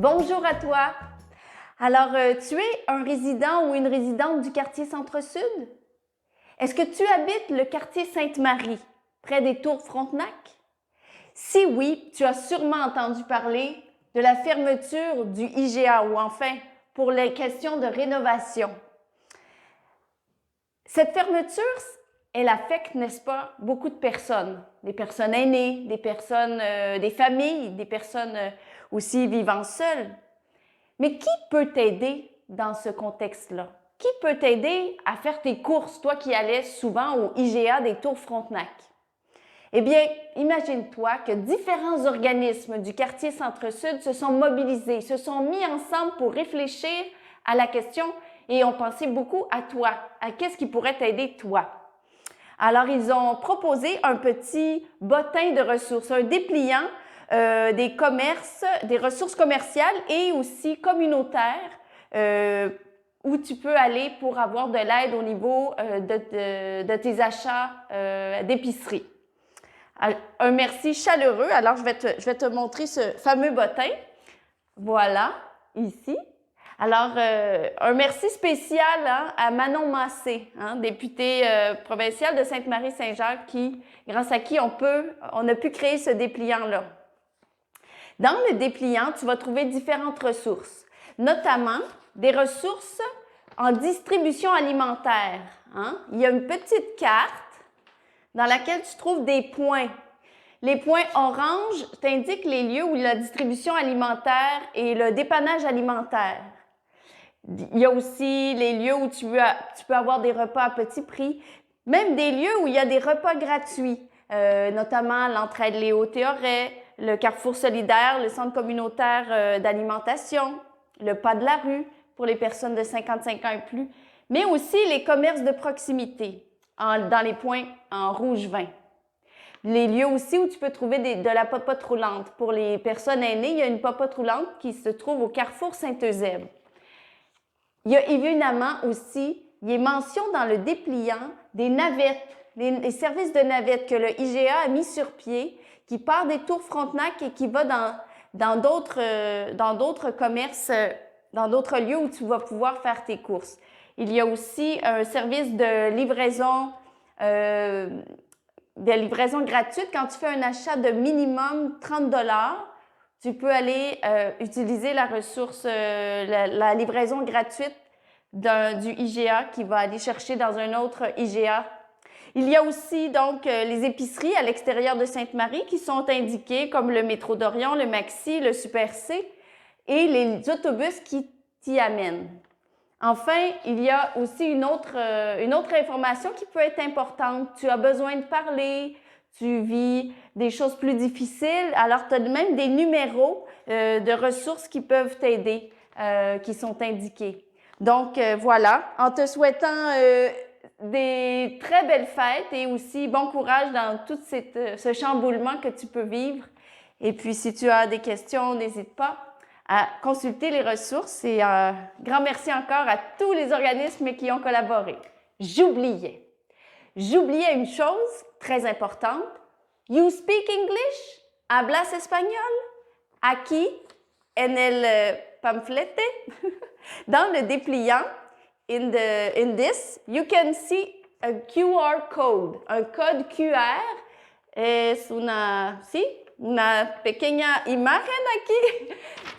Bonjour à toi. Alors, tu es un résident ou une résidente du quartier Centre-Sud? Est-ce que tu habites le quartier Sainte-Marie, près des Tours Frontenac? Si oui, tu as sûrement entendu parler de la fermeture du IGA ou enfin pour les questions de rénovation. Cette fermeture, elle affecte, n'est-ce pas, beaucoup de personnes. Des personnes aînées, des personnes, des familles, des personnes aussi vivant seules. Mais qui peut t'aider dans ce contexte-là? Qui peut t'aider à faire tes courses, toi qui allais souvent au IGA des Tours Frontenac? Eh bien, imagine-toi que différents organismes du quartier Centre-Sud se sont mobilisés, se sont mis ensemble pour réfléchir à la question et ont pensé beaucoup à toi, à qu'est-ce qui pourrait t'aider toi. Alors, ils ont proposé un petit bottin de ressources, un dépliant des commerces, des ressources commerciales et aussi communautaires où tu peux aller pour avoir de l'aide au niveau de tes achats d'épicerie. Un merci chaleureux. Alors, je vais te montrer ce fameux bottin. Voilà, ici. Alors, un merci spécial à Manon Massé, députée provinciale de Sainte-Marie-Saint-Jacques, grâce à qui on a pu créer ce dépliant-là. Dans le dépliant, tu vas trouver différentes ressources, notamment des ressources en distribution alimentaire. Il y a une petite carte dans laquelle tu trouves des points. Les points orange t'indiquent les lieux où la distribution alimentaire et le dépannage alimentaire. Il y a aussi les lieux où tu peux avoir des repas à petit prix, même des lieux où il y a des repas gratuits, notamment l'Entraide Léo Théoret, le Carrefour solidaire, le Centre communautaire d'alimentation, le Pas de la rue pour les personnes de 55 ans et plus, mais aussi les commerces de proximité dans les points en rouge vin. Les lieux aussi où tu peux trouver de la popote roulante. Pour les personnes aînées, il y a une popote roulante qui se trouve au Carrefour Saint-Eusèbe. Il y a évidemment aussi, il est mention dans le dépliant des navettes, les services de navettes que le IGA a mis sur pied, qui part des Tours Frontenac et qui va dans d'autres commerces, dans d'autres lieux où tu vas pouvoir faire tes courses. Il y a aussi un service de livraison gratuite. Quand tu fais un achat de minimum 30 $, tu peux aller utiliser la ressource, la livraison gratuite du IGA qui va aller chercher dans un autre IGA. Il y a aussi donc les épiceries à l'extérieur de Sainte-Marie qui sont indiquées comme le métro d'Orion, le Maxi, le Super C et les autobus qui t'y amènent. Enfin, il y a aussi une autre information qui peut être importante. Tu as besoin de parler, tu vis des choses plus difficiles, alors tu as même des numéros de ressources qui peuvent t'aider, qui sont indiqués. Donc, voilà, en te souhaitant des très belles fêtes et aussi bon courage dans tout ce chamboulement que tu peux vivre. Et puis, si tu as des questions, n'hésite pas à consulter les ressources et grand merci encore à tous les organismes qui ont collaboré. J'oubliais une chose très importante. You speak English? ¿Hablas espagnol? Aquí, en el pamphlet, dans le dépliant, in this, you can see a QR code. Un code QR es una pequeña imagen aquí.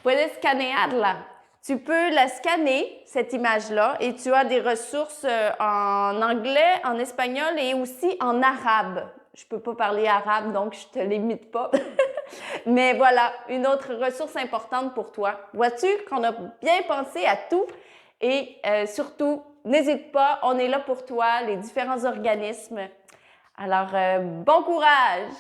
Puedes escanearla. Tu peux la scanner, cette image-là, et tu as des ressources en anglais, en espagnol et aussi en arabe. Je ne peux pas parler arabe, donc je ne te limite pas. Mais voilà, une autre ressource importante pour toi. Vois-tu qu'on a bien pensé à tout et surtout, n'hésite pas, on est là pour toi, les différents organismes. Alors, bon courage!